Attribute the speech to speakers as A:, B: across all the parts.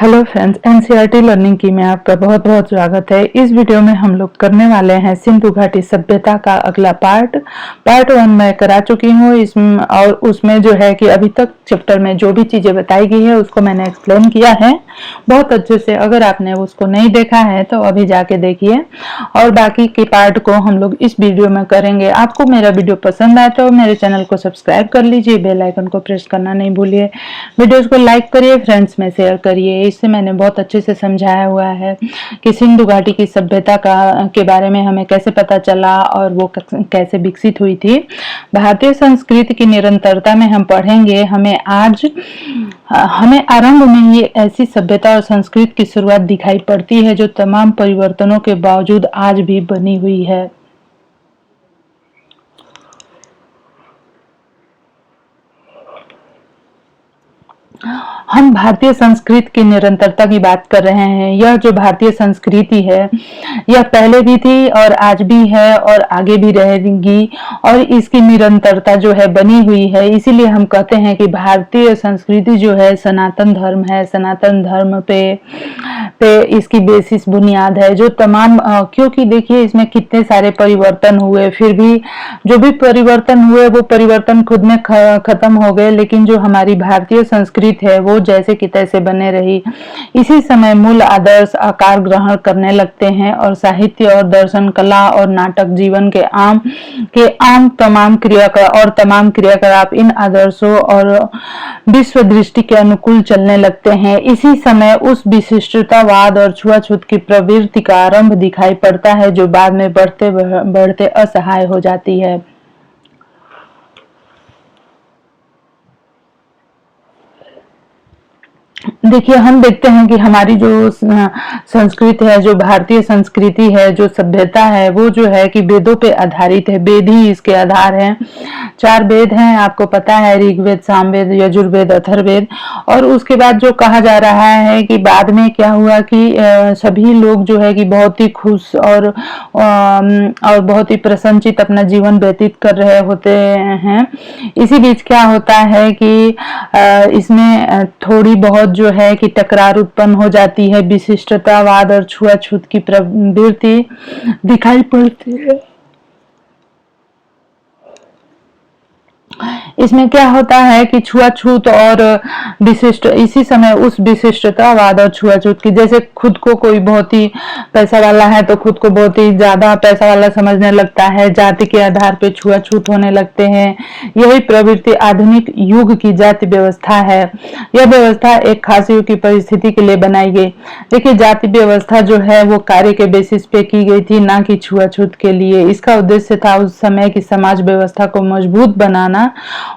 A: Hello friends, NCERT learning की में आपका बहुत बहुत स्वागत है। इस वीडियो में हम लोग करने वाले हैं सिंधु घाटी सभ्यता का अगला पार्ट 1 मैं करा चुकी हूँ इसमें, और उसमें जो है कि अभी तक चैप्टर में जो भी चीजें बताई गई है उसको मैंने एक्सप्लेन किया है बहुत अच्छे से। अगर आपने उसको नहीं देखा है तो अभी जाके देखिए, और बाकी के पार्ट को हम लोग इस वीडियो में करेंगे। आपको मेरा वीडियो पसंद आए तो मेरे चैनल को सब्सक्राइब कर लीजिए, बेल आइकन को प्रेस करना नहीं भूलिए, वीडियोस को लाइक करिए, फ्रेंड्स में शेयर करिए। इससे मैंने बहुत अच्छे से समझाया हुआ है कि सिंधु घाटी की सभ्यता के बारे में हमें कैसे पता चला और वो कैसे विकसित हुई थी। भारतीय संस्कृति की निरंतरता में हम पढ़ेंगे। हमें आरंभ में ही ऐसी सभ्यता और संस्कृति की शुरुआत दिखाई पड़ती है जो तमाम परिवर्तनों के बावजूद आज भी बनी हुई है। हम भारतीय संस्कृति की निरंतरता की बात कर रहे हैं। यह जो भारतीय संस्कृति है यह पहले भी थी और आज भी है और आगे भी रहेगी, और इसकी निरंतरता जो है बनी हुई है। इसीलिए हम कहते हैं कि भारतीय संस्कृति जो है सनातन धर्म है। सनातन धर्म पे इसकी बेसिस बुनियाद है जो तमाम क्योंकि देखिए इसमें कितने सारे परिवर्तन हुए, फिर भी जो भी परिवर्तन हुए वो परिवर्तन खुद में खत्म हो गए, लेकिन जो हमारी भारतीय संस्कृति है वो जैसे कि तैसे बने रही। इसी समय मूल आदर्श आकार ग्रहण करने लगते हैं और साहित्य और दर्शन, कला और नाटक जीवन के आम तमाम क्रियाकलाप इन आदर्शों और विश्व दृष्टि के अनुकूल चलने लगते हैं। इसी समय उस विशिष्टतावाद और छुआछूत की प्रवृत्ति का आरंभ दिखाई पड़ता है जो बाद में बढ़ते बढ़ते असहाय हो जाती है। देखिए हम देखते हैं कि हमारी जो संस्कृति है, जो भारतीय संस्कृति है, जो सभ्यता है वो जो है कि वेदों पे आधारित है। वेद ही इसके आधार हैं। 4 वेद हैं, आपको पता है, ऋग्वेद, सामवेद, यजुर्वेद, अथर्ववेद। और उसके बाद जो कहा जा रहा है कि बाद में क्या हुआ कि सभी लोग जो है कि बहुत ही खुश और बहुत ही प्रसन्नचित अपना जीवन व्यतीत कर रहे होते हैं। इसी बीच क्या होता है कि इसमें थोड़ी बहुत जो है कि टकरार उत्पन्न हो जाती है। विशिष्टतावाद और छुआछूत की प्रवृत्ति दिखाई पड़ती है। इसमें क्या होता है कि छुआछूत और इसी समय उस विशिष्टतावाद और छुआछूत की, जैसे खुद को कोई बहुत ही पैसा वाला है तो खुद को बहुत ही ज्यादा पैसा वाला समझने लगता है, जाति के आधार पे छुआछूत होने लगते हैं। यही प्रवृत्ति आधुनिक युग की जाति व्यवस्था है। यह व्यवस्था एक खास युग की परिस्थिति के लिए बनाई गई। देखिए जाति व्यवस्था जो है वो कार्य के बेसिस पे की गई थी, ना कि छुआछूत के लिए। इसका उद्देश्य था उस समय की समाज व्यवस्था को मजबूत बनाना,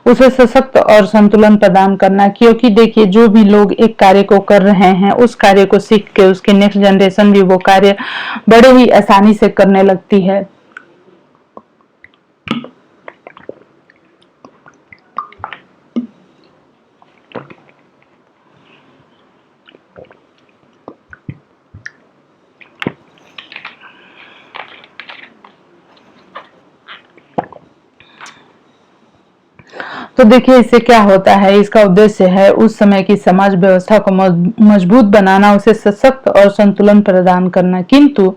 A: उसे सशक्त और संतुलन प्रदान करना। क्योंकि देखिए जो भी लोग एक कार्य को कर रहे हैं उस कार्य को सीख के उसके नेक्स्ट जनरेशन भी वो कार्य बड़े ही आसानी से करने लगती है। तो देखिए इससे क्या होता है, इसका उद्देश्य है उस समय की समाज व्यवस्था को मजबूत बनाना, उसे सशक्त और संतुलन प्रदान करना। किंतु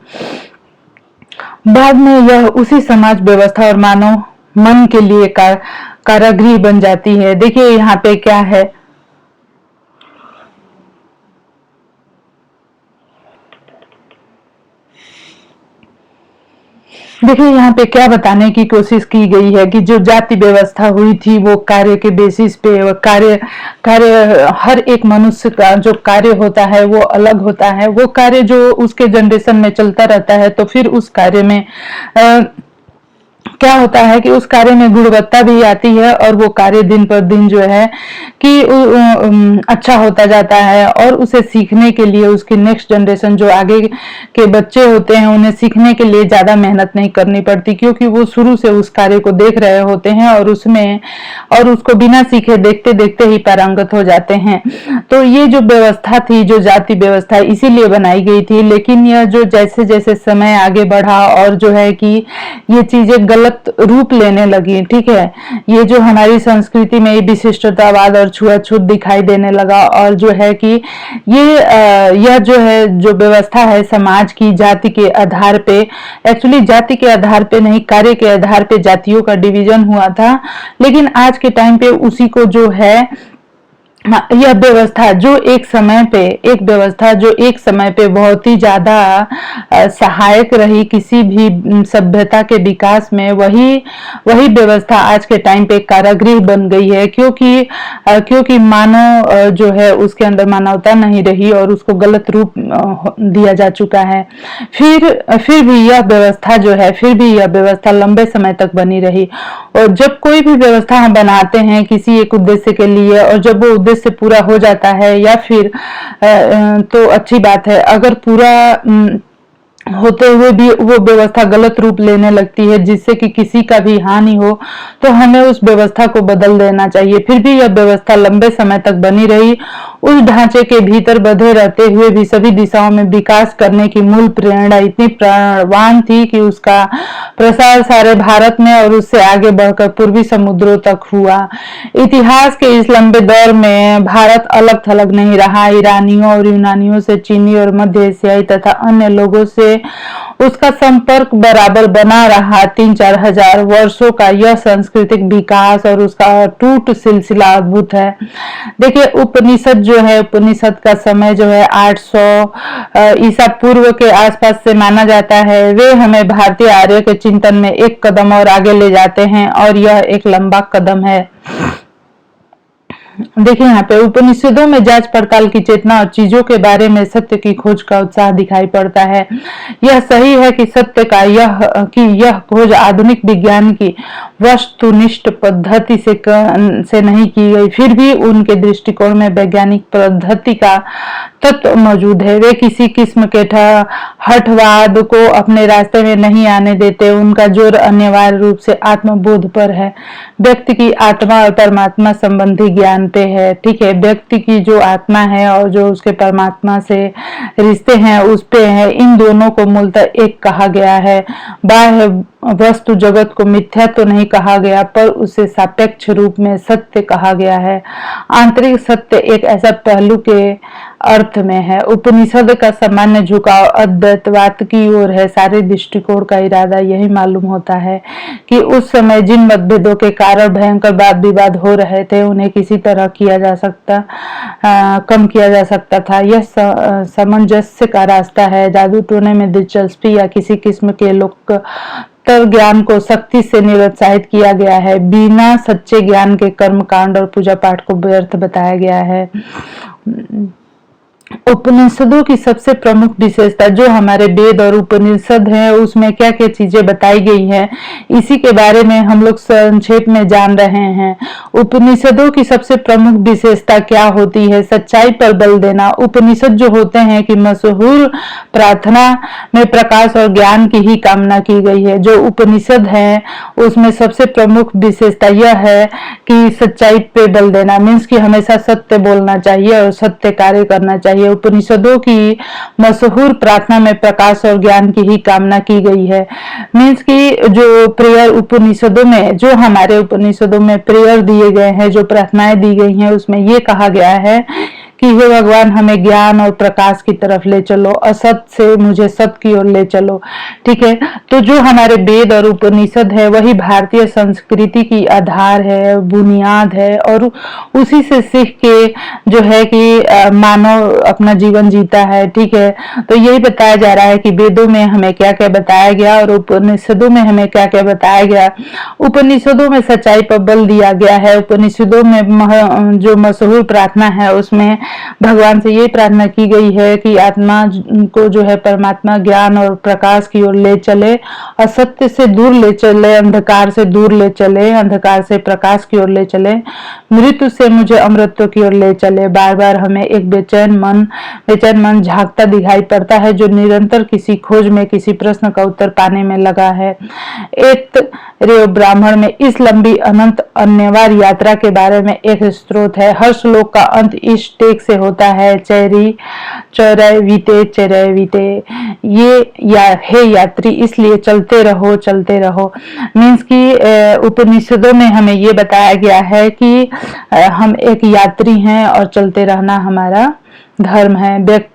A: बाद में यह उसी समाज व्यवस्था और मानव मन के लिए कारागृह बन जाती है। देखिए यहाँ पे क्या है, देखिए यहाँ पे क्या बताने की कोशिश की गई है कि जो जाति व्यवस्था हुई थी वो कार्य के बेसिस पे, कार्य हर एक मनुष्य का जो कार्य होता है वो अलग होता है। वो कार्य जो उसके जनरेशन में चलता रहता है तो फिर उस कार्य में क्या होता है कि उस कार्य में गुणवत्ता भी आती है और वो कार्य दिन पर दिन जो है कि अच्छा होता जाता है, और उसे सीखने के लिए उसकी नेक्स्ट जनरेशन जो आगे के बच्चे होते हैं उन्हें सीखने के लिए ज्यादा मेहनत नहीं करनी पड़ती, क्योंकि वो शुरू से उस कार्य को देख रहे होते हैं और उसको बिना सीखे देखते देखते ही पारंगत हो जाते हैं। तो ये जो व्यवस्था थी, जो जाति व्यवस्था, इसीलिए बनाई गई थी। लेकिन यह जो जैसे जैसे समय आगे बढ़ा और जो है कि ये चीजें गलत गलत रूप लेने लगी। ठीक है, ये जो हमारी संस्कृति में विशिष्टतावाद और छुआछूत दिखाई देने लगा, और जो है कि यह जो है जो व्यवस्था है समाज की, जाति के आधार पे, एक्चुअली जाति के आधार पे नहीं, कार्य के आधार पे जातियों का डिवीजन हुआ था, लेकिन आज के टाइम पे उसी को जो है यह व्यवस्था जो एक समय पे बहुत ही ज्यादा सहायक रही किसी भी सभ्यता के विकास में, वही व्यवस्था आज के टाइम पे कारागृह बन गई है, क्योंकि मानव जो है उसके अंदर मानवता नहीं रही और उसको गलत रूप दिया जा चुका है। फिर भी यह व्यवस्था लंबे समय तक बनी रही। और जब कोई भी व्यवस्था हम बनाते हैं किसी एक उद्देश्य के लिए, और जब वो उद्देश्य पूरा हो जाता है या फिर तो अच्छी बात है, अगर पूरा होते हुए भी वो व्यवस्था गलत रूप लेने लगती है जिससे कि किसी का भी हानि हो, तो हमें उस व्यवस्था को बदल देना चाहिए। फिर भी यह व्यवस्था लंबे समय तक बनी रही, उस ढांचे के भीतर बंधे रहते हुए भी सभी दिशाओं में विकास करने की मूल प्रेरणा इतनी प्राणवान थी कि उसका प्रसार सारे भारत में और उससे आगे बढ़कर पूर्वी समुद्रों तक हुआ। इतिहास के इस लंबे दौर में भारत अलग थलग नहीं रहा। ईरानियों और यूनानियों से, चीनी और मध्य एशियाई तथा अन्य लोगों से उसका संपर्क बराबर बना रहा। 3-4 हजार वर्षों का यह सांस्कृतिक विकास और उसका अटूट सिलसिला अद्भुत है। देखिए, उपनिषद का समय जो है 800 ईसा पूर्व के आसपास से माना जाता है। वे हमें भारतीय आर्य के चिंतन में एक कदम और आगे ले जाते हैं, और यह एक लंबा कदम है। देखिए, यहाँ पे उपनिषदों में जांच पड़ताल की चेतना और चीजों के बारे में सत्य की खोज का उत्साह दिखाई पड़ता है। यह सही है कि सत्य का यह खोज आधुनिक विज्ञान की वस्तुनिष्ठ पद्धति से नहीं की गई, फिर भी उनके दृष्टिकोण में वैज्ञानिक पद्धति का तत्व मौजूद है। वे किसी किस्म के हठवाद को अपने रास्ते में नहीं आने देते। उनका जोर अनिवार्य रूप से आत्मबोध पर है, व्यक्ति की आत्मा और परमात्मा संबंधी ज्ञान पे है। ठीक है, व्यक्ति की जो आत्मा है और जो उसके परमात्मा से रिश्ते हैं उस पे है। इन दोनों को मूलतः एक कहा गया है। बाह्य वस्तु जगत को मिथ्या तो नहीं कहा गया, पर उसे सापेक्ष रूप में सत्य कहा गया है। आंतरिक सत्य एक ऐसा पहलू के अर्थ में है। उपनिषद का सामान्य झुकाव अद्वैतवाद की ओर है। सारे दृष्टिकोण का इरादा यही मालूम होता है कि उस समय जिन मतभेदों के कारण भयंकर वाद विवाद हो रहे थे, उन्हें किसी तरह कम किया जा सकता था। यह सामंजस्य का रास्ता है। जादू टोने में दिलचस्पी या किसी किस्म के लोकोत्तर ज्ञान को सख्ती से निरुत्साहित किया गया है। बिना सच्चे ज्ञान के कर्मकांड और पूजा पाठ को व्यर्थ बताया गया है। उपनिषदों की सबसे प्रमुख विशेषता, जो हमारे वेद और उपनिषद हैं उसमें क्या क्या चीजें बताई गई हैं, इसी के बारे में हम लोग संक्षेप में जान रहे हैं। उपनिषदों की सबसे प्रमुख विशेषता क्या होती है? सच्चाई पर बल देना। उपनिषद जो होते हैं कि मशहूर प्रार्थना में प्रकाश और ज्ञान की ही कामना की गई है। जो उपनिषद है उसमें सबसे प्रमुख विशेषता यह है कि सच्चाई पे बल देना, मीन्स कि हमेशा सत्य बोलना चाहिए और सत्य कार्य करना चाहिए। उपनिषदों की मशहूर प्रार्थना में प्रकाश और ज्ञान की ही कामना की गई है। मीन्स कि जो प्रेयर उपनिषदों में, जो हमारे उपनिषदों में प्रेयर दिए गए हैं, जो प्रार्थनाएं दी गई हैं, उसमें ये कहा गया है कि हे भगवान, हमें ज्ञान और प्रकाश की तरफ ले चलो, असत से मुझे सत की ओर ले चलो। ठीक है, तो जो हमारे वेद और उपनिषद है वही भारतीय संस्कृति की आधार है, बुनियाद है, और उसी से सीख के जो है कि मानव अपना जीवन जीता है। ठीक है, तो यही बताया जा रहा है कि वेदों में हमें क्या क्या बताया गया और उपनिषदों में हमें क्या क्या बताया गया। उपनिषदों में सच्चाई पर बल दिया गया है। उपनिषदों में जो मशहूर प्रार्थना है उसमें भगवान से ये प्रार्थना की गई है कि आत्मा को जो है परमात्मा ज्ञान और प्रकाश की ओर ले चले, असत्य से दूर ले चले, अंधकार से दूर ले चले, अंधकार से प्रकाश की ओर ले चले, मृत्यु से मुझे अमृतत्व की ओर ले चले। बार बार हमें एक बेचैन मन झांकता दिखाई पड़ता है, जो निरंतर किसी खोज में, किसी प्रश्न का उत्तर पाने में लगा है। रेव ब्राह्मण में इस लंबी अनंत अन्यवार यात्रा के बारे में एक स्रोत है। हर श्लोक का अंत इस टेक से होता है, चरैवीते चरैवीते, हे यात्री इसलिए चलते रहो चलते रहो। मीन्स कि उपनिषदों में हमें ये बताया गया है कि हम एक यात्री हैं और चलते रहना हमारा धर्म है।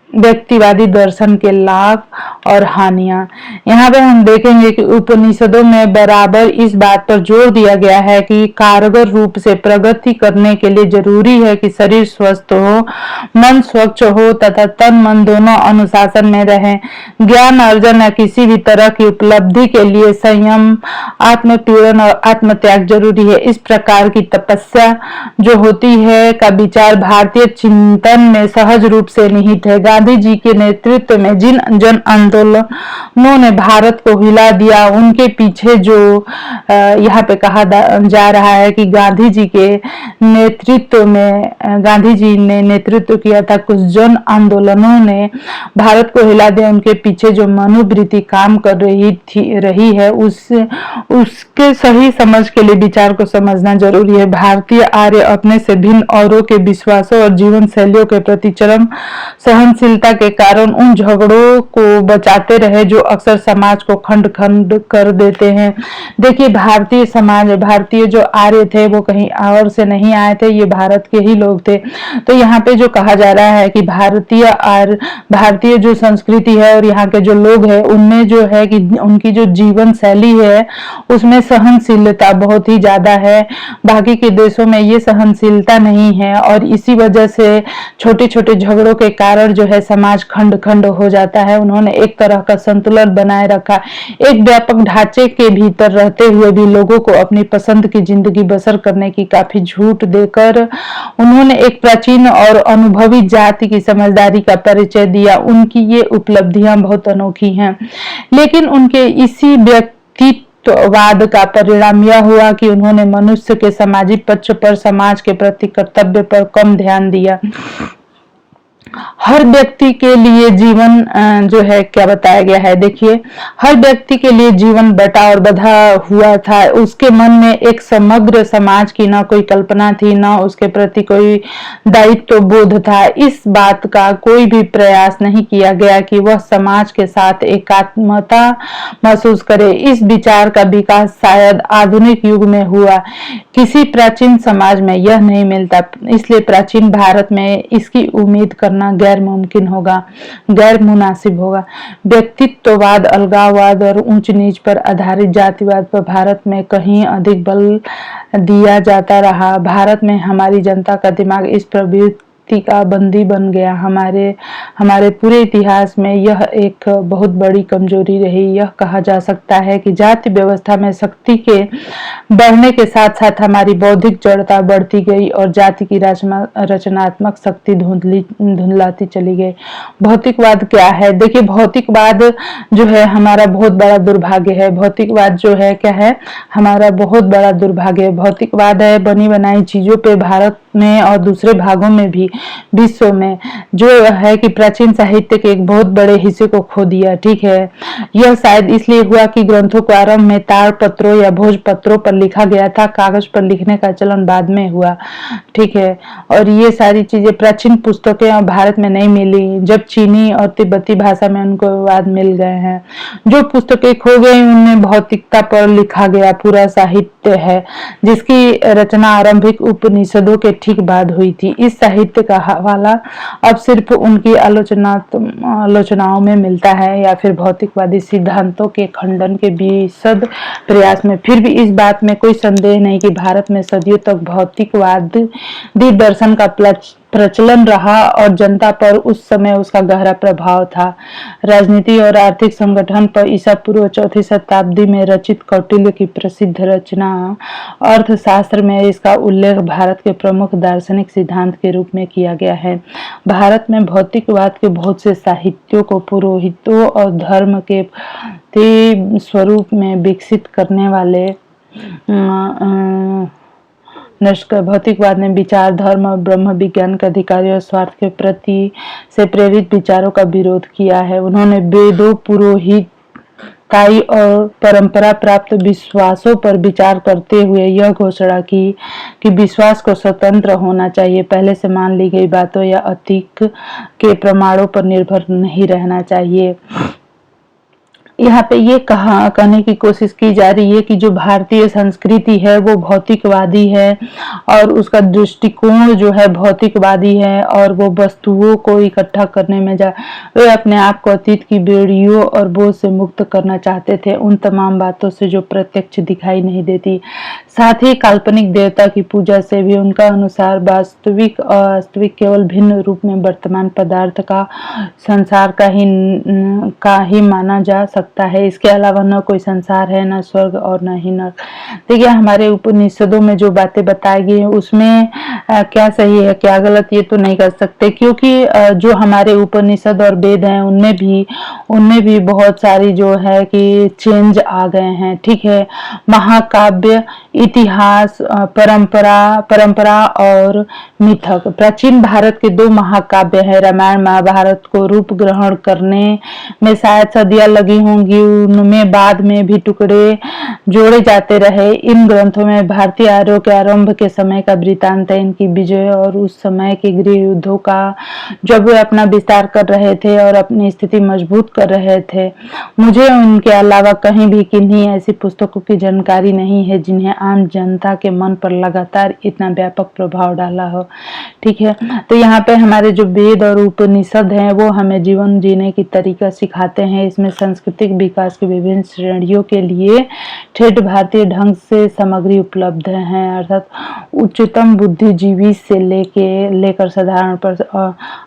A: व्यक्तिवादी दर्शन के लाभ और हानियां। यहाँ पे हम देखेंगे कि उपनिषदों में बराबर इस बात पर जोर दिया गया है कि कारगर रूप से प्रगति करने के लिए जरूरी है कि शरीर स्वस्थ हो, मन स्वच्छ हो तथा तन मन दोनों अनुशासन में रहें। ज्ञान अर्जन या किसी भी तरह की उपलब्धि के लिए संयम, आत्मपीड़न और आत्मत्याग जरूरी है। इस प्रकार की तपस्या जो होती है का विचार भारतीय चिंतन में सहज रूप से निहित है। गांधी जी के नेतृत्व में जिन जन आंदोलनों ने भारत को हिला दिया, उनके पीछे जो यहाँ पे कहा जा रहा है कि गांधी जी के नेतृत्व में, गांधी जी ने नेतृत्व किया था, कुछ जन आंदोलनों ने भारत को हिला दिया, उनके पीछे जो मनोवृत्ति काम कर रही है उसके सही समझ के लिए विचार को समझना जरूरी है। भारतीय आर्य अपने से भिन्न औरों के विश्वासों और जीवन शैलियों के प्रति चरम सहनशीलता के कारण उन झगड़ों को बचाते रहे जो अक्सर समाज को खंड खंड कर देते हैं। देखिए, भारतीय समाज, भारतीय जो आर्य थे वो कहीं और से नहीं आए थे, ये भारत के ही लोग थे। तो यहाँ पे जो कहा जा रहा है कि भारतीय जो संस्कृति है और यहाँ के जो लोग हैं उनमें जो है कि उनकी जो जीवन शैली है उसमें सहनशीलता बहुत ही ज्यादा है। बाकी के देशों में ये सहनशीलता नहीं है और इसी वजह से छोटे छोटे झगड़ों के कारण जो है समाज खंड खंड हो जाता है। उन्होंने एक तरह का संतुलन बनाए रखा, एक व्यापक ढांचे के भीतर रहते हुए भी लोगों को अपनी पसंद की जिंदगी बसर करने की काफी छूट देकर उन्होंने एक प्राचीन और अनुभवी जाति की समझदारी का परिचय दिया। उनकी ये उपलब्धियां बहुत अनोखी हैं, लेकिन उनके इसी व्यक्तित्ववाद का परिणाम यह हुआ कि उन्होंने मनुष्य के सामाजिक पक्ष पर, समाज के प्रति कर्तव्य पर कम ध्यान दिया। हर व्यक्ति के लिए जीवन जो है क्या बताया गया है, देखिए, हर व्यक्ति के लिए जीवन बटा और बंधा हुआ था। उसके मन में एक समग्र समाज की ना कोई कल्पना थी, ना उसके प्रति कोई दायित्व बोध था। इस बात का कोई भी प्रयास नहीं किया गया कि वह समाज के साथ एकात्मता महसूस करे। इस विचार का विकास शायद आधुनिक युग में हुआ, किसी प्राचीन समाज में यह नहीं मिलता, इसलिए प्राचीन भारत में इसकी उम्मीद करना गैर मुमकिन होगा, गैर मुनासिब होगा। व्यक्तित्ववाद, अलगाववाद और ऊंच नीच पर आधारित जातिवाद पर भारत में कहीं अधिक बल दिया जाता रहा। भारत में हमारी जनता का दिमाग इस प्रवृत्ति का बंदी बन गया। हमारे पूरे इतिहास में यह एक बहुत बड़ी कमजोरी रही। यह कहा जा सकता है कि जाति व्यवस्था में शक्ति के बढ़ने के साथ साथ हमारी बौद्धिक जड़ता बढ़ती गई और जाति की रचनात्मक शक्ति धुंधलाती चली गई। भौतिकवाद क्या है? देखिए, भौतिकवाद जो है हमारा बहुत बड़ा दुर्भाग्य है। भौतिकवाद जो है क्या है? हमारा बहुत बड़ा दुर्भाग्य है। भौतिकवाद है बनी बनाई चीजों पे भारत में और दूसरे भागों में भी विश्व में जो है कि प्राचीन साहित्य के एक बहुत बड़े हिस्से को खो दिया। ठीक है, यह शायद इसलिए हुआ कि ग्रंथों को आरंभ में ताड़ पत्रों या भोजपत्रों पर लिखा गया था, कागज पर लिखने का चलन बाद में हुआ। ठीक है, और ये सारी चीजें प्राचीन पुस्तकें भारत में नहीं मिली, जब चीनी और तिब्बती भाषा में उनको अनुवाद मिल गए हैं। जो पुस्तकें खो गई उनमें भौतिकता पर लिखा गया पूरा साहित्य है, जिसकी रचना आरंभिक उपनिषदों के ठीक बाद हुई थी। इस साहित्य का हवाला अब सिर्फ उनकी आलोचनाओं में मिलता है या फिर भौतिकवादी सिद्धांतों के खंडन के विशद प्रयास में। फिर भी इस बात में कोई संदेह नहीं कि भारत में सदियों तक भौतिकवादी दर्शन का प्रचलन रहा और जनता पर उस समय उसका गहरा प्रभाव था। राजनीति और आर्थिक संगठन पर ईसा पूर्व 4वीं शताब्दी में रचित कौटिल्य की प्रसिद्ध रचना अर्थशास्त्र में इसका उल्लेख भारत के प्रमुख दार्शनिक सिद्धांत के रूप में किया गया है। भारत में भौतिकवाद के बहुत से साहित्यों को पुरोहितों और धर्म के स्वरूप में विकसित करने वाले भौतिकवाद ने विचार, धर्म और ब्रह्म विज्ञान के अधिकारी और स्वार्थ के प्रति से प्रेरित विचारों का विरोध किया है। उन्होंने वेदों, स्थायी और परंपरा प्राप्त विश्वासों पर विचार करते हुए यह घोषणा की कि विश्वास को स्वतंत्र होना चाहिए, पहले से मान ली गई बातों या अतीत के प्रमाणों पर निर्भर नहीं रहना चाहिए। यहाँ पे ये कहने की कोशिश की जा रही है कि जो भारतीय संस्कृति है वो भौतिकवादी है और उसका दृष्टिकोण जो है भौतिकवादी है और वो वस्तुओं को इकट्ठा करने में वे अपने आप को अतीत की बेड़ियों और बोझ से मुक्त करना चाहते थे, उन तमाम बातों से जो प्रत्यक्ष दिखाई नहीं देती। साथ ही काल्पनिक देवता की पूजा से भी उनका अनुसार वास्तविक अवास्तविक केवल भिन्न रूप में वर्तमान पदार्थ का संसार का ही माना जा सकता है। इसके अलावा न कोई संसार है, न स्वर्ग और न ही नरक। देखिए हमारे उपनिषदों में जो बातें बताई गई उसमें क्या सही है क्या गलत ये तो नहीं कर सकते, क्योंकि जो हमारे उपनिषद और वेद हैं उनमें भी बहुत सारी जो है कि चेंज आ गए हैं। ठीक है, महाकाव्य, इतिहास, परंपरा और मिथक। प्राचीन भारत के दो महाकाव्य हैं, रामायण महाभारत को रूप ग्रहण करने में शायद सदियां लगी होंगी, उनमें बाद में भी टुकड़े जोड़े जाते रहे। इन ग्रंथों में भारतीय आर्यों के आरंभ के समय का वृतांत है, इनकी विजय और उस समय के गृह युद्धों का जब वे अपना विस्तार कर रहे थे और अपनी स्थिति मजबूत कर रहे थे। मुझे उनके अलावा कहीं भी किन्हीं ऐसी पुस्तकों की जानकारी नहीं है जिन्हें आम जनता के मन पर लगातार इतना व्यापक प्रभाव डाला हो। ठीक है, तो यहाँ पे हमारे जो वेद और उपनिषद हैं वो हमें जीवन जीने की तरीका सिखाते हैं। इसमें सांस्कृतिक विकास की विभिन्न श्रेणियों के लिए ठेठ भारतीय ढंग से सामग्री उपलब्ध है, अर्थात उच्चतम बुद्धिजीवी से लेकर साधारण पर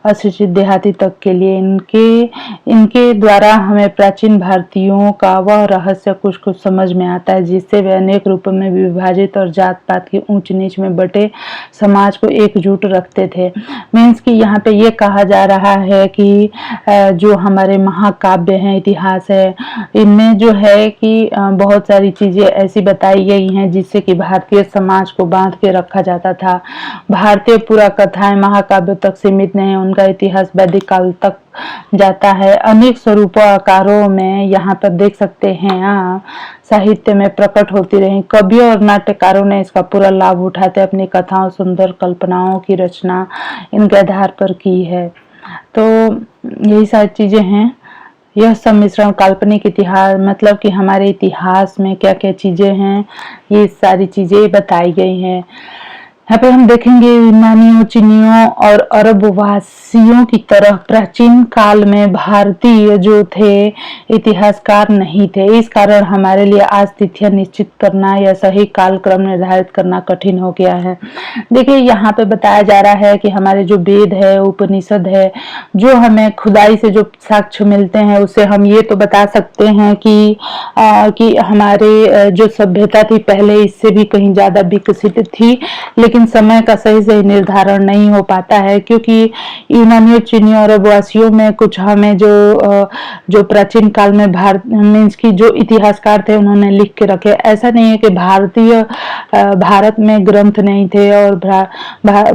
A: अशिक्षित देहाती तक के लिए इनके द्वारा हमें प्राचीन भारतीयों का वह रहस्य कुछ समझ में आता है जिससे वे अनेक रूपों में विभाजित और जात पात की ऊंच नीच में बटे समाज को एकजुट रखते थे। मीन्स कि यहाँ पे ये कहा जा रहा है कि जो हमारे महाकाव्य हैं, इतिहास है, इनमें जो है कि बहुत सारी चीजें ऐसी बताई गई हैं जिससे कि भारतीय समाज को बांध के रखा जाता था। भारतीय पुरा कथाएं महाकाव्य तक सीमित नहीं, उनका इतिहास वैदिक काल तक जाता है। अनेक स्वरूपों आकारों में यहाँ पर देख सकते हैं साहित्य में प्रकट होती रही। कवियों और नाट्यकारों ने इसका पूरा लाभ उठाते अपनी कथाओं, सुंदर कल्पनाओं की रचना इनके आधार पर की है। तो यही सारी चीजें हैं। यह सम्मिश्रण काल्पनिक इतिहास मतलब कि हमारे इतिहास में क्या क्या चीजें हैं, ये सारी चीजें बताई गई हैं। यहाँ पे हम देखेंगे यूनानियों, चीनियों और अरब वासियों की तरह प्राचीन काल में भारतीय जो थे इतिहासकार नहीं थे। इस कारण हमारे लिए आज तिथियां निश्चित करना या सही कालक्रम निर्धारित करना कठिन हो गया है। देखिए यहाँ पे बताया जा रहा है कि हमारे जो वेद है, उपनिषद है, जो हमें खुदाई से जो साक्ष्य मिलते हैं उससे हम ये तो बता सकते हैं कि हमारे जो सभ्यता थी पहले इससे भी कहीं ज्यादा विकसित थी, लेकिन समय का सही निर्धारण नहीं हो पाता है क्योंकि यूनानियों, चीनियों और अरबवासियों में कुछ हमें जो प्राचीन काल में मीन्स की जो इतिहासकार थे उन्होंने लिख के रखे। ऐसा नहीं है कि भारत में ग्रंथ नहीं थे और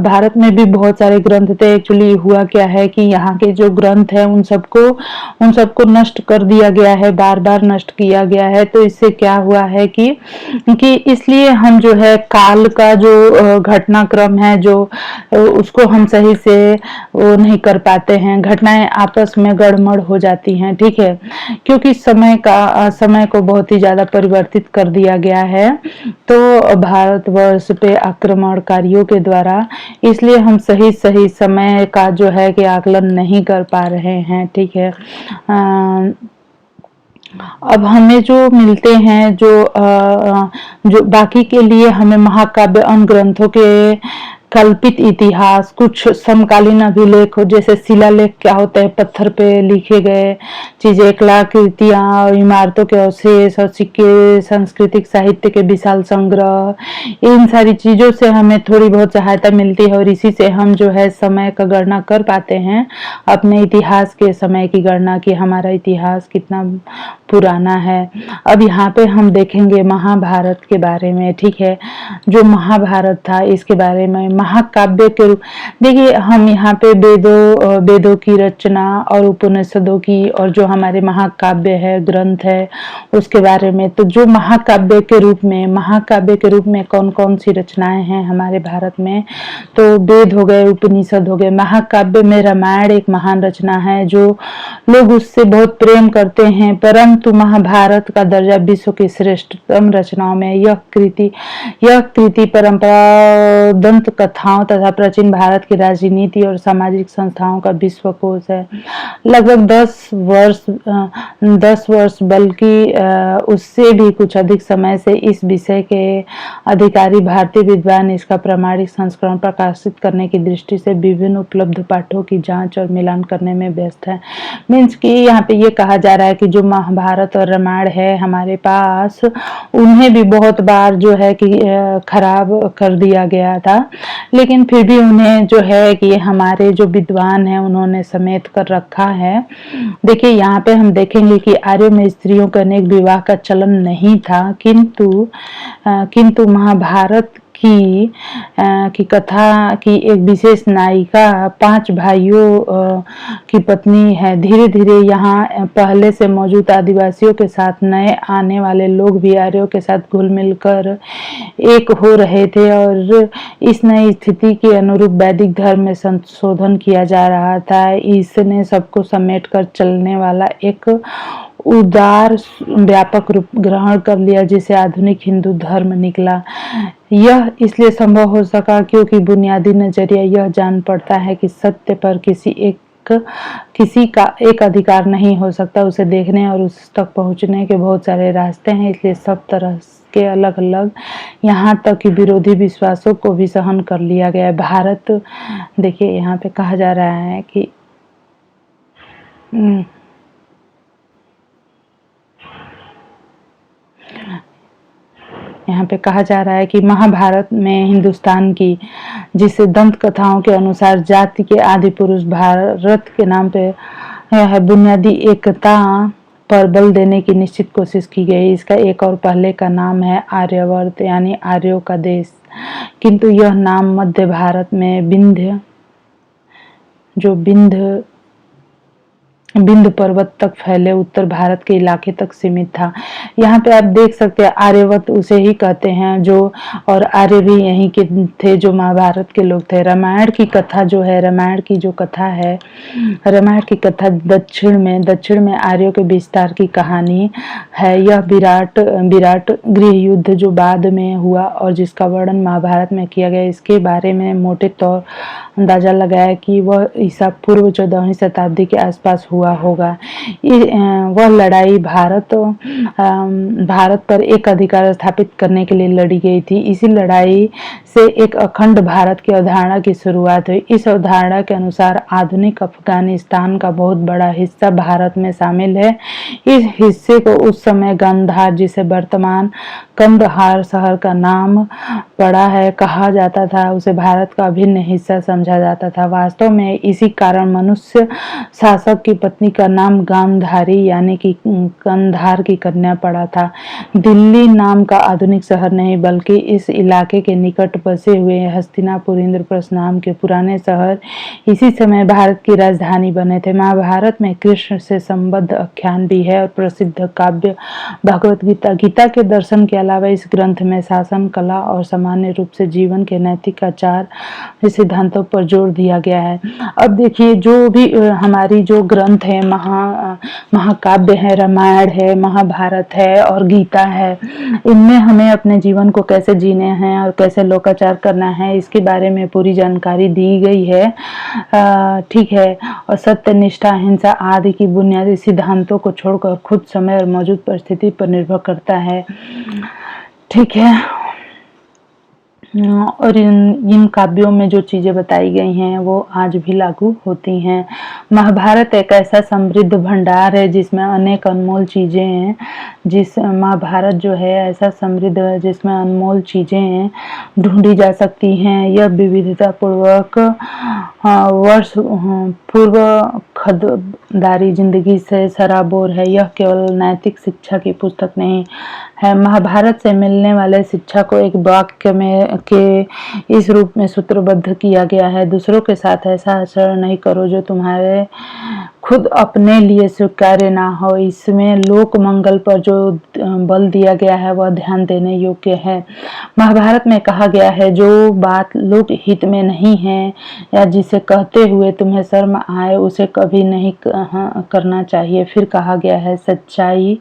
A: भारत में भी बहुत सारे ग्रंथ थे। एक्चुअली हुआ क्या है कि यहाँ के जो ग्रंथ है उन सबको नष्ट कर दिया गया है, बार बार नष्ट किया गया है। तो इससे क्या हुआ है कि इसलिए हम जो है काल का जो घटनाक्रम है जो उसको हम सही से वो नहीं कर पाते हैं, घटनाएं आपस में गड़बड़ हो जाती हैं। ठीक है, क्योंकि समय को बहुत ही ज्यादा परिवर्तित कर दिया गया है तो भारतवर्ष पे आक्रमणकारियों के द्वारा, इसलिए हम सही समय का जो है कि आकलन नहीं कर पा रहे हैं। ठीक है, अब हमें जो मिलते हैं जो बाकी के लिए हमें महाकाव्य अन्य ग्रंथों के कल्पित इतिहास, कुछ समकालीन अभिलेख हो जैसे शिलालेख क्या होता है, पत्थर पे लिखे गए चीजें, कलाकृतियां, इमारतों के अवशेष और सिक्के, सांस्कृतिक साहित्य के विशाल संग्रह, इन सारी चीजों से हमें थोड़ी बहुत सहायता मिलती है और इसी से हम जो है समय का गणना कर पाते हैं, अपने इतिहास के समय की गणना की हमारा इतिहास कितना पुराना है। अब यहाँ पे हम देखेंगे महाभारत के बारे में। ठीक है, जो महाभारत था इसके बारे में महाकाव्य के रूप। देखिए हम यहाँ पे वेदों की रचना और उपनिषदों की और जो हमारे महाकाव्य है, ग्रंथ है, उसके बारे में। तो जो महाकाव्य के रूप में कौन कौन सी रचनाएं हैं हमारे भारत में, तो वेद हो गए, उपनिषद हो गए। महाकाव्य में रामायण एक महान रचना है जो लोग उससे बहुत प्रेम करते हैं, परंतु महाभारत का दर्जा विश्व की श्रेष्ठतम रचनाओं में। यह कृति परंपरा, दंत कथाओं तथा प्राचीन भारत की राजनीति और सामाजिक संस्थाओं का विश्वकोश है। लगभग 10 वर्ष बल्कि उससे भी कुछ अधिक समय से इस विषय के अधिकारी भारतीय विद्वान इसका प्रामाणिक संस्करण प्रकाशित करने की दृष्टि से विभिन्न उपलब्ध पाठों की जांच और मिलान करने में व्यस्त है। मीन्स कि यहाँ पे ये कहा जा रहा है कि जो महाभारत और रामायण है हमारे पास, उन्हें भी बहुत बार जो है कि खराब कर दिया गया था, लेकिन फिर भी उन्हें जो है कि हमारे जो विद्वान हैं उन्होंने समेट कर रखा है। देखिए यहाँ पे हम देखेंगे कि आर्यों में स्त्रियों का अनेक विवाह का चलन नहीं था, किंतु महाभारत की कथा की एक विशेष नायिका 5 भाइयों की पत्नी है। धीरे धीरे यहाँ पहले से मौजूद आदिवासियों के साथ नए आने वाले लोग भी आर्यों के साथ घुल मिलकर एक हो रहे थे और इस नई स्थिति के अनुरूप वैदिक धर्म में संशोधन किया जा रहा था। इसने सबको समेट कर चलने वाला एक उदार व्यापक रूप ग्रहण कर लिया, जिसे आधुनिक हिंदू धर्म निकला। यह इसलिए संभव हो सका क्योंकि बुनियादी नजरिया यह जान पड़ता है कि सत्य पर किसी का एक अधिकार नहीं हो सकता। उसे देखने और उस तक पहुंचने के बहुत सारे रास्ते हैं, इसलिए सब तरह के अलग अलग, यहाँ तक कि विरोधी विश्वासों को भी सहन कर लिया गया है। भारत, देखिए यहाँ पे कहा जा रहा है कि यहाँ पे कहा जा रहा है कि महाभारत में हिंदुस्तान की, जिसे दंत कथाओं के अनुसार जाति के आदि पुरुष भारत के नाम पे है, बुनियादी एकता पर बल देने की निश्चित कोशिश की गई। इसका एक और पहले का नाम है आर्यावर्त, यानी आर्यों का देश, किंतु यह नाम मध्य भारत में विंध्य पर्वत तक फैले उत्तर भारत के इलाके तक सीमित था। यहाँ पे आप देख सकते हैं आर्यवत उसे ही कहते हैं जो, और आर्य भी यहीं के थे जो महाभारत के लोग थे। रामायण की कथा जो है, रामायण की कथा दक्षिण में आर्यों के विस्तार की कहानी है। यह विराट गृह युद्ध जो बाद में हुआ और जिसका वर्णन महाभारत में किया गया, इसके बारे में मोटे तौर अंदाजा लगाया कि वह ईसा पूर्व 14वीं शताब्दी के आसपास हुआ होगा। वह लड़ाई भारत पर एक अधिकार स्थापित करने के लिए लड़ी गई थी। इसी लड़ाई से एक अखंड भारत की अवधारणा की शुरुआत हुई। इस अवधारणा के अनुसार आधुनिक अफगानिस्तान का बहुत बड़ा हिस्सा भारत में शामिल है। इस हिस्से को उस समय गांधार, जिसे वर्तमान कंदहार शहर का नाम पड़ा है, कहा जाता था, उसे भारत का अभिन्न हिस्सा समझा जाता था। वास्तव में इसी कारण मनुष्य शासक की पत्नी का नाम गांधारी यानी कि कंधार की कन्या पड़ा था। दिल्ली नाम का आधुनिक शहर नहीं, बल्कि इस इलाके के निकट बसे हुए हस्तिनापुर, इंद्रप्रस्थ नाम के पुराने शहर इसी समय भारत की राजधानी बने थे। महाभारत में कृष्ण से संबद्ध आख्यान भी है और प्रसिद्ध काव्य भगवत गीता के दर्शन के अलावा इस ग्रंथ में शासन कला और सामान्य रूप से जीवन के नैतिक आचार सिद्धांतों पर जोर दिया गया है। अब देखिए जो भी हमारी जो ग्रंथ है, महाकाव्य है, रामायण है, महाभारत है और गीता है, इनमें हमें अपने जीवन को कैसे जीने हैं और कैसे लोकाचार करना है, इसके बारे में पूरी जानकारी दी गई है। ठीक है, और सत्य, निष्ठा, अहिंसा आदि की बुनियादी सिद्धांतों को छोड़कर खुद समय और मौजूद परिस्थिति पर निर्भर करता है। ठीक है, और इन काव्यों में जो चीजें बताई गई हैं वो आज भी लागू होती हैं। महाभारत एक ऐसा समृद्ध भंडार है जिसमें अनेक अनमोल चीजें हैं। महाभारत जो है ऐसा समृद्ध है जिसमें अनमोल चीजें ढूंढी जा सकती हैं। यह विविधता पूर्वक वर्ष पूर्व दुखदारी जिंदगी से सराबोर है। यह केवल नैतिक शिक्षा की पुस्तक नहीं है। महाभारत से मिलने वाले शिक्षा को एक वाक्य में के इस रूप में सूत्रबद्ध किया गया है: दूसरों के साथ ऐसा आचरण नहीं करो जो तुम्हारे खुद अपने लिए स्वीकार्य ना हो। इसमें लोक मंगल पर जो बल दिया गया है वह ध्यान देने योग्य है। महाभारत में कहा गया है, जो बात लोक हित में नहीं है या जिसे कहते हुए तुम्हें शर्म आए उसे कभी नहीं करना चाहिए। फिर कहा गया है, सच्चाई,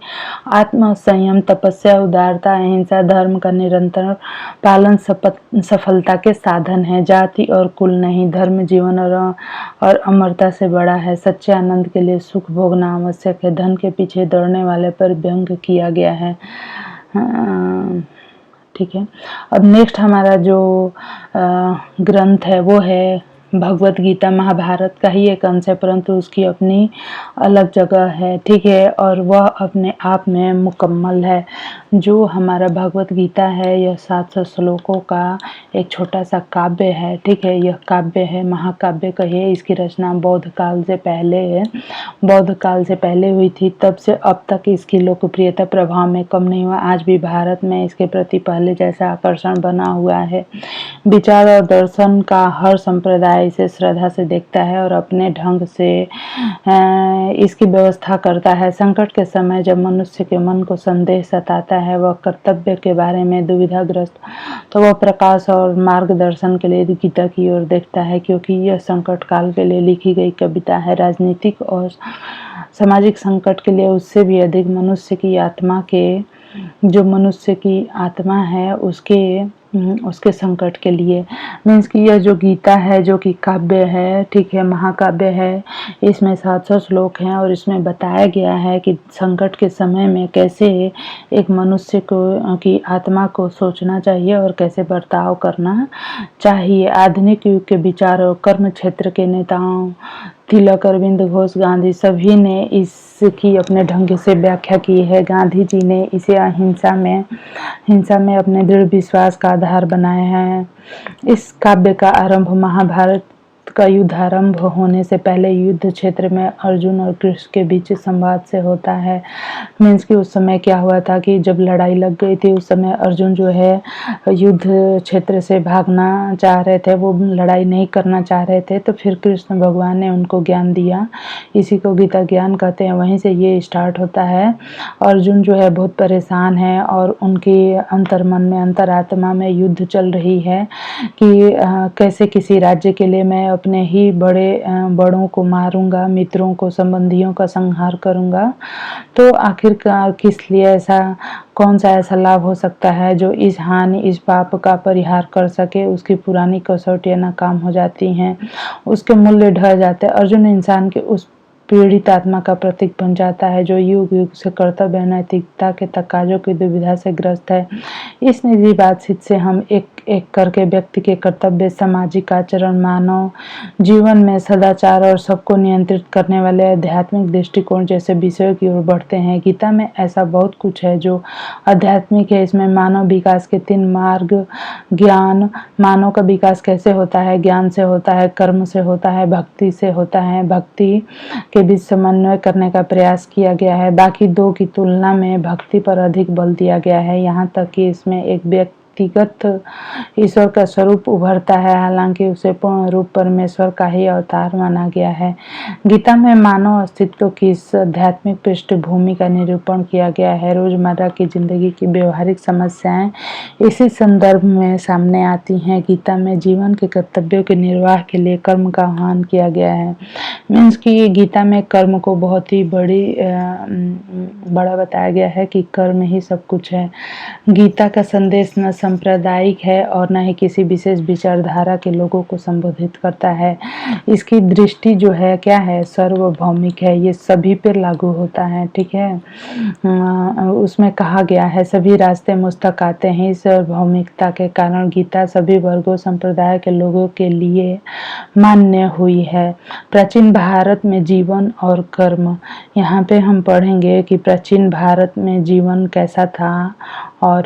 A: आत्म संयम, तपस्या, उदारता, अहिंसा, धर्म का निरंतर पालन सफलता के साधन है। जाति और कुल नहीं, धर्म जीवन और अमरता से बड़ा है। सच्चे आनंद के लिए सुख भोगना आवश्यक है। धन के पीछे दौड़ने वाले पर व्यंग किया गया है। ठीक है। अब नेक्स्ट हमारा जो ग्रंथ है वो है भगवत गीता। महाभारत का ही एक अंश है परंतु उसकी अपनी अलग जगह है। ठीक है, और वह अपने आप में मुकम्मल है। जो हमारा भगवत गीता है यह 700 श्लोकों का एक छोटा सा काव्य है। ठीक है, यह काव्य है, महाकाव्य कहिए। इसकी रचना बौद्ध काल से पहले है, बौद्ध काल से पहले हुई थी। तब से अब तक इसकी लोकप्रियता प्रभाव में कम नहीं हुआ। आज भी भारत में इसके प्रति पहले जैसा आकर्षण बना हुआ है। विचार और दर्शन का हर संप्रदाय इसे श्रद्धा से देखता है और अपने ढंग से इसकी व्यवस्था करता है। संकट के समय जब मनुष्य के मन को संदेह सताता है, वह कर्तव्य के बारे में दुविधाग्रस्त, तो वह प्रकाश और मार्गदर्शन के लिए गीता की ओर देखता है, क्योंकि यह संकट काल के लिए लिखी गई कविता है। राजनीतिक और सामाजिक संकट के लिए उससे भी अधिक मनुष्य की आत्मा है उसके संकट के लिए। मीन्स कि यह जो गीता है जो कि काव्य है, ठीक है, महाकाव्य है, इसमें 700 श्लोक हैं और इसमें बताया गया है कि संकट के समय में कैसे एक मनुष्य की आत्मा को सोचना चाहिए और कैसे बर्ताव करना चाहिए। आधुनिक युग के विचार और कर्म क्षेत्र के नेताओं तिलक, अरविंद घोष, गांधी सभी ने इसकी अपने ढंग से व्याख्या की है। गांधी जी ने इसे हिंसा में अपने दृढ़ विश्वास का आधार बनाया है। इस काव्य का आरंभ महाभारत का युद्ध आरंभ होने से पहले युद्ध क्षेत्र में अर्जुन और कृष्ण के बीच संवाद से होता है। मीन्स कि उस समय क्या हुआ था कि जब लड़ाई लग गई थी उस समय अर्जुन जो है युद्ध क्षेत्र से भागना चाह रहे थे, वो लड़ाई नहीं करना चाह रहे थे। तो फिर कृष्ण भगवान ने उनको ज्ञान दिया, इसी को गीता ज्ञान कहते हैं। वहीं से ये स्टार्ट होता है। अर्जुन जो है बहुत परेशान है और उनके अंतर्मन में, अंतरात्मा में युद्ध चल रही है कि कैसे किसी राज्य के लिए मैं अपने ही बड़ों को मारूंगा, मित्रों को, संबंधियों का संहार करूंगा। तो आखिरकार किस लिए ऐसा, कौन सा ऐसा लाभ हो सकता है जो इस हानि, इस पाप का परिहार कर सके। उसकी पुरानी कसौटियां नाकाम हो जाती हैं, उसके मूल्य ढह जाते हैं। अर्जुन इंसान के उस पीड़ित आत्मा का प्रतीक बन जाता है जो युग युग से कर्तव्य, नैतिकता के तकाजों की दुविधा से ग्रस्त है। इस निजी बातचीत से हम एक एक करके व्यक्ति के कर्तव्य, सामाजिक आचरण, मानव जीवन में सदाचार और सबको नियंत्रित करने वाले आध्यात्मिक दृष्टिकोण जैसे विषयों की ओर बढ़ते हैं। गीता में ऐसा बहुत कुछ है जो आध्यात्मिक है। इसमें मानव विकास के 3 मार्ग, ज्ञान, मानव का विकास कैसे होता है, ज्ञान से होता है, कर्म से होता है, भक्ति से होता है। भक्ति के बीच समन्वय करने का प्रयास किया गया है। बाकी 2 की तुलना में भक्ति पर अधिक बल दिया गया है। यहाँ तक कि इसमें एक व्यक्तिगत ईश्वर का स्वरूप उभरता है, हालांकि उसे पूर्ण रूप परमेश्वर का ही अवतार माना गया है। गीता में मानव अस्तित्व की इस आध्यात्मिक पृष्ठभूमि का निरूपण किया गया है। रोजमर्रा की जिंदगी की व्यवहारिक समस्याएं इसी संदर्भ में सामने आती हैं। गीता में जीवन के कर्तव्यों के निर्वाह के लिए कर्म का आह्वान किया गया है। मीन्स कि गीता में कर्म को बहुत ही बड़ा बताया गया है कि कर्म ही सब कुछ है। गीता का संदेश न सांप्रदायिक है और न ही किसी विशेष विचारधारा के लोगों को संबोधित करता है। इसकी दृष्टि जो है क्या है, सार्वभौमिक है, ये सभी पर लागू होता है। ठीक है, उसमें कहा गया है सभी रास्ते मुझ तक आते हैं। इस सार्वभौमिकता के कारण गीता सभी वर्गों, संप्रदाय के लोगों के लिए मान्य हुई है। प्राचीन भारत में जीवन और कर्म। यहाँ पे हम पढ़ेंगे कि प्राचीन भारत में जीवन कैसा था। और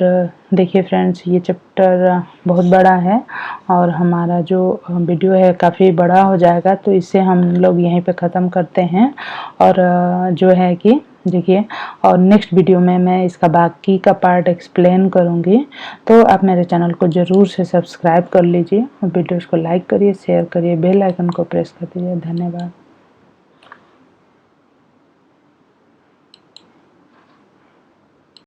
A: देखिए फ्रेंड्स, ये चैप्टर बहुत बड़ा है और हमारा जो वीडियो है काफ़ी बड़ा हो जाएगा, तो इसे हम लोग यहीं पे ख़त्म करते हैं। और जो है कि देखिए, और नेक्स्ट वीडियो में मैं इसका बाकी का पार्ट एक्सप्लेन करूँगी। तो आप मेरे चैनल को ज़रूर से सब्सक्राइब कर लीजिए और वीडियोज़ को लाइक करिए, शेयर करिए, बेल आइकन को प्रेस कर दीजिए। धन्यवाद।